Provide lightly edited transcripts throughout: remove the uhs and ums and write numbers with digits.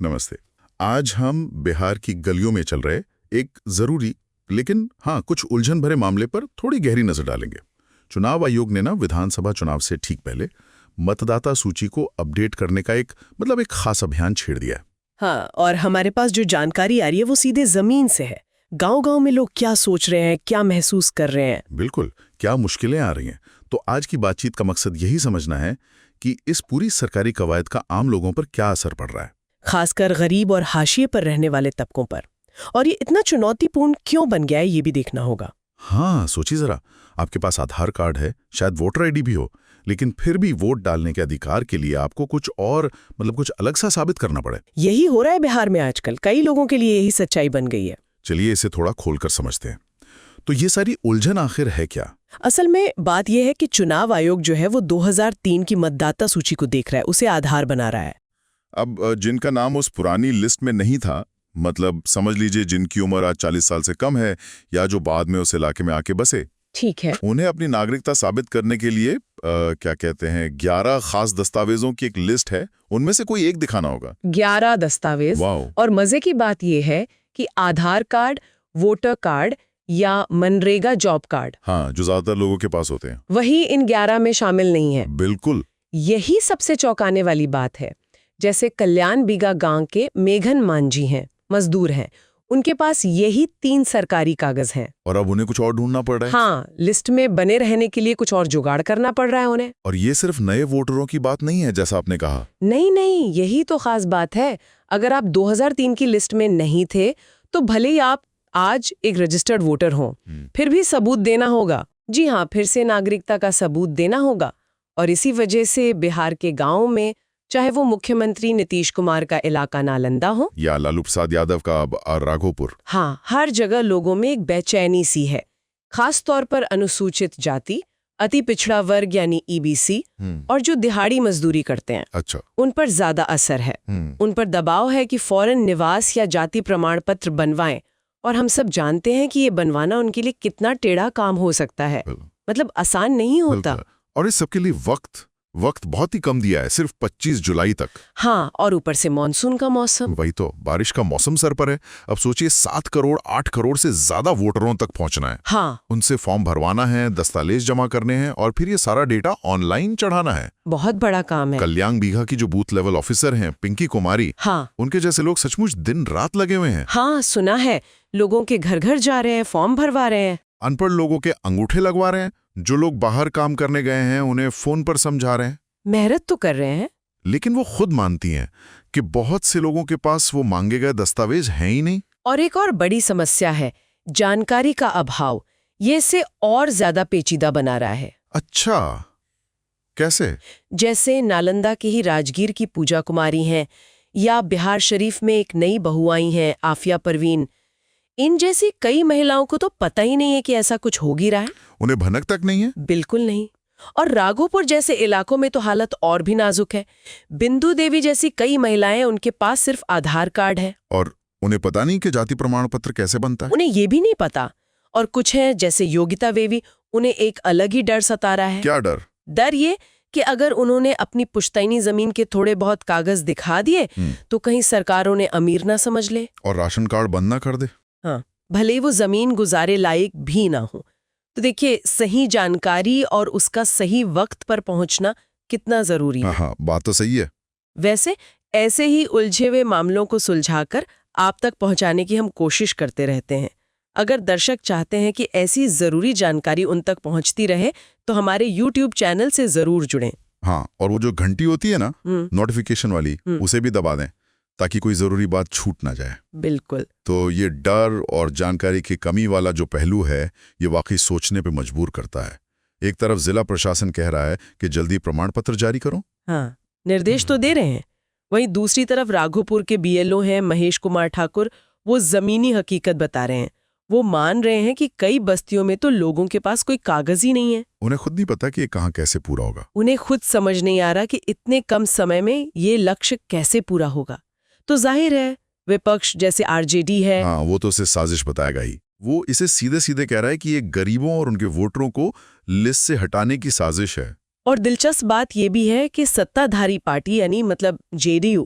नमस्ते। आज हम बिहार की गलियों में चल रहे एक जरूरी लेकिन हाँ कुछ उलझन भरे मामले पर थोड़ी गहरी नजर डालेंगे। चुनाव आयोग ने ना विधानसभा चुनाव से ठीक पहले मतदाता सूची को अपडेट करने का एक खास अभियान छेड़ दिया है। हाँ, और हमारे पास जो जानकारी आ रही है वो सीधे जमीन से है। गांव-गांव में लोग क्या सोच रहे हैं, क्या महसूस कर रहे हैं। बिल्कुल, क्या मुश्किलें आ रही हैं। तो आज की बातचीत का मकसद यही समझना है कि इस पूरी सरकारी कवायद का आम लोगों पर क्या असर पड़ रहा है, खासकर गरीब और हाशिए पर रहने वाले तबकों पर। और ये इतना चुनौतीपूर्ण क्यों बन गया है, ये भी देखना होगा। हाँ सोचिए जरा, आपके पास आधार कार्ड है, शायद वोटर आईडी भी हो, लेकिन फिर भी वोट डालने के अधिकार के लिए आपको कुछ और कुछ अलग सा साबित करना पड़े। यही हो रहा है बिहार में आजकल। कई लोगों के लिए यही सच्चाई बन गई है। चलिए इसे थोड़ा खोलकर समझते हैं। तो ये सारी उलझन आखिर है क्या? असल में बात यह है कि चुनाव आयोग जो है वो 2003 की मतदाता सूची को देख रहा है, उसे आधार बना रहा है। अब जिनका नाम उस पुरानी लिस्ट में नहीं था, समझ लीजिए जिनकी उम्र आज 40 साल से कम है या जो बाद में उस इलाके में आके बसे, ठीक है, उन्हें अपनी नागरिकता साबित करने के लिए क्या कहते हैं 11 खास दस्तावेजों की एक लिस्ट है, उनमें से कोई एक दिखाना होगा। 11 दस्तावेज। और मजे की बात यह है कि आधार कार्ड, वोटर कार्ड या मनरेगा जॉब कार्ड, हाँ, जो ज्यादातर लोगों के पास होते हैं, वही इन 11 में शामिल नहीं है। बिल्कुल, यही सबसे चौंकाने वाली बात है। जैसे कल्याण बीघा गांव के मेघन मांझी हैं, मजदूर हैं, उनके पास यही 3 सरकारी कागज हैं। और अब उन्हें कुछ और ढूंढना पड़ रहा है। हाँ, लिस्ट में बने रहने के लिए कुछ और जुगाड़ करना पड़ रहा है उन्हें। और ये सिर्फ नए वोटरों की बात नहीं है जैसा आपने कहा। नहीं, यही तो खास बात है। अगर आप 2003 की लिस्ट में नहीं थे तो भले ही आप आज एक रजिस्टर्ड वोटर हो, फिर भी सबूत देना होगा। जी हाँ, फिर से नागरिकता का सबूत देना होगा। और इसी वजह से बिहार के गाँव में, चाहे वो मुख्यमंत्री नीतीश कुमार का इलाका नालंदा हो या लालू प्रसाद यादव का राघोपुर, हाँ, हर जगह लोगों में एक बेचैनी सी है। खास तौर पर अनुसूचित जाति, अति पिछड़ा वर्ग यानी ईबीसी और जो दिहाड़ी मजदूरी करते हैं, अच्छा, उन पर ज्यादा असर है। उन पर दबाव है कि फौरन निवास या जाति प्रमाण पत्र बनवाएं। और हम सब जानते हैं कि ये बनवाना उनके लिए कितना टेढ़ा काम हो सकता है, आसान नहीं होता। और इस सबके लिए वक्त बहुत ही कम दिया है, सिर्फ 25 जुलाई तक। हाँ, और ऊपर से मानसून का मौसम। वही तो, बारिश का मौसम सर पर है। अब सोचिए 7 करोड़ 8 करोड़ से ज्यादा वोटरों तक पहुंचना है। हाँ, उनसे फॉर्म भरवाना है, दस्तावेज जमा करने हैं और फिर ये सारा डेटा ऑनलाइन चढ़ाना है। बहुत बड़ा काम है। कल्याण बीघा की जो बूथ लेवल ऑफिसर हैं पिंकी कुमारी, हाँ, उनके जैसे लोग सचमुच दिन रात लगे हुए हैं। हाँ, सुना है, लोगों के घर घर जा रहे हैं, फॉर्म भरवा रहे हैं। अनपढ़ लोगों के अंगूठे लगवा रहे हैं। जो लोग बाहर काम करने गए हैं उन्हें फोन पर समझा रहे हैं। मेहनत तो कर रहे हैं, लेकिन वो खुद मानती हैं कि बहुत से लोगों के पास वो मांगे गए दस्तावेज हैं ही नहीं। और एक और बड़ी समस्या है जानकारी का अभाव। ये इसे और ज्यादा पेचीदा बना रहा है। अच्छा, कैसे? जैसे नालंदा की ही राजगीर की पूजा कुमारी हैं, या बिहार शरीफ में एक नई बहू आई हैं आफिया परवीन। इन जैसी कई महिलाओं को तो पता ही नहीं है कि ऐसा कुछ हो ही रहा है। उन्हें भनक तक नहीं है। बिल्कुल नहीं। और राघोपुर जैसे इलाकों में तो हालत और भी नाजुक है। बिंदु देवी जैसी कई महिलाएं, उनके पास सिर्फ आधार कार्ड है और उन्हें पता नहीं कि जाति प्रमाण पत्र कैसे बनता है। उन्हें ये भी नहीं पता। और कुछ हैं जैसे योगिता देवी, उन्हें एक अलग ही डर सता रहा है। क्या डर? डर ये कि अगर उन्होंने अपनी पुश्तैनी जमीन के थोड़े बहुत कागज दिखा दिए तो कहीं सरकार उन्हें अमीर ना समझ ले और राशन कार्ड बंद ना कर दे। हाँ, भले वो जमीन गुजारे लायक भी ना हो। तो देखिए, सही जानकारी और उसका सही वक्त पर पहुंचना कितना जरूरी है। हाँ, बात तो सही है। वैसे ऐसे ही उलझे हुए मामलों को सुलझाकर आप तक पहुंचाने की हम कोशिश करते रहते हैं। अगर दर्शक चाहते हैं कि ऐसी जरूरी जानकारी उन तक पहुंचती रहे तो हमारे YouTube चैनल से जरूर जुड़ें। हाँ, और वो जो घंटी होती है ना, नोटिफिकेशन वाली, उसे भी दबा दें ताकि कोई जरूरी बात छूट ना जाए। बिल्कुल। तो ये डर और जानकारी की कमी वाला जो पहलू है, ये वाकई सोचने पे मजबूर करता है। एक तरफ जिला प्रशासन कह रहा है कि जल्दी प्रमाण पत्र जारी करो, हाँ, निर्देश तो दे रहे हैं। वहीं दूसरी तरफ राघोपुर के BLO हैं महेश कुमार ठाकुर, वो जमीनी हकीकत बता रहे हैं। वो मान रहे हैं कि कई बस्तियों में तो लोगों के पास कोई कागज ही नहीं है। उन्हें खुद नहीं पता कि ये कहाँ कैसे पूरा होगा। उन्हें खुद समझ नहीं आ रहा कि इतने कम समय में ये लक्ष्य कैसे पूरा होगा। तो जाहिर है विपक्ष जैसे RJD है, हाँ, वो तो उसे साजिश बताएगा ही। वो इसे सीधे सीधे कह रहा है कि ये गरीबों और उनके वोटरों को लिस्ट से हटाने की साजिश है। और दिलचस्प बात यह भी है कि सत्ताधारी पार्टी यानी JDU,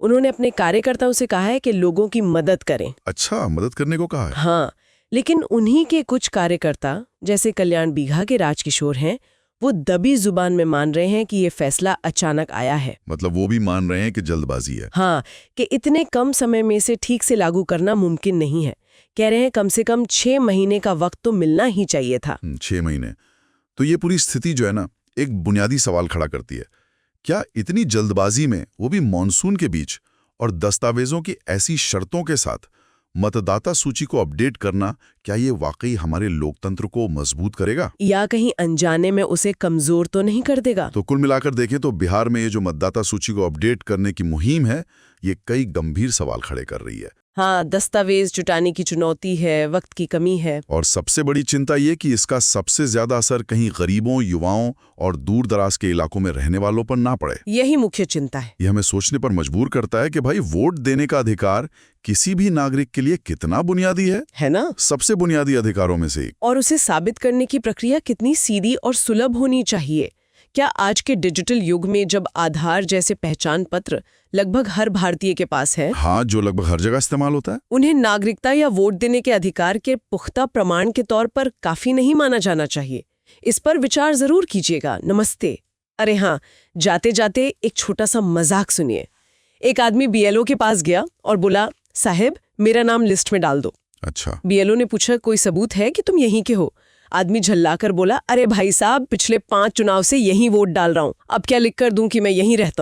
उन्होंने अपने कार्यकर्ताओं से कहा है कि लोगों की मदद करें। अच्छा, मदद करने को कहा है। हाँ, लेकिन उन्हीं के कुछ कार्यकर्ता जैसे कल्याण बीघा के राजकिशोर हैं, वो दबी जुबान में मान रहे हैं कि ये फैसला अचानक आया है। मतलब वो भी मान रहे हैं कि जल्दबाजी है। हाँ, कि इतने कम समय में से ठीक से लागू करना मुमकिन नहीं है। कह रहे हैं कम से कम 6 महीने का वक्त तो मिलना ही चाहिए था। 6 महीने। तो ये पूरी स्थिति जो है ना, एक बुनियादी सवाल खड़ा करती है। क्या इतनी जल्दबाजी में, वो भी मॉनसून के बीच और दस्तावेजों की ऐसी शर्तों के साथ, मतदाता सूची को अपडेट करना, क्या ये वाकई हमारे लोकतंत्र को मजबूत करेगा या कहीं अनजाने में उसे कमजोर तो नहीं कर देगा? तो कुल मिलाकर देखें तो बिहार में ये जो मतदाता सूची को अपडेट करने की मुहिम है, ये कई गंभीर सवाल खड़े कर रही है। हाँ, दस्तावेज जुटाने की चुनौती है, वक्त की कमी है। और सबसे बड़ी चिंता ये कि इसका सबसे ज्यादा असर कहीं गरीबों, युवाओं और दूर दराज के इलाकों में रहने वालों पर ना पड़े। यही मुख्य चिंता है। यह हमें सोचने पर मजबूर करता है कि भाई, वोट देने का अधिकार किसी भी नागरिक के लिए कितना बुनियादी है ना? सबसे बुनियादी अधिकारों में से एक। और उसे साबित करने की प्रक्रिया कितनी सीधी और सुलभ होनी चाहिए। क्या आज के डिजिटल युग में जब आधार जैसे पहचान पत्र लगभग हर भारतीय के पास है, हाँ, जो लगभग हर जगह इस्तेमाल होता है, उन्हें नागरिकता या वोट देने के अधिकार के पुख्ता प्रमाण के तौर पर काफी नहीं माना जाना चाहिए? इस पर विचार जरूर कीजिएगा। नमस्ते। अरे हाँ, जाते जाते एक छोटा सा मजाक सुनिए। एक आदमी बीएलओ के पास गया और बोला, साहब मेरा नाम लिस्ट में डाल दो। अच्छा। बीएलओ ने पूछा, कोई सबूत है कि तुम यहीं के हो? आदमी झल्लाकर बोला, अरे भाई साहब, पिछले 5 चुनाव से यहीं वोट डाल रहा हूं, अब क्या लिख कर दूं कि मैं यहीं रहता हूं?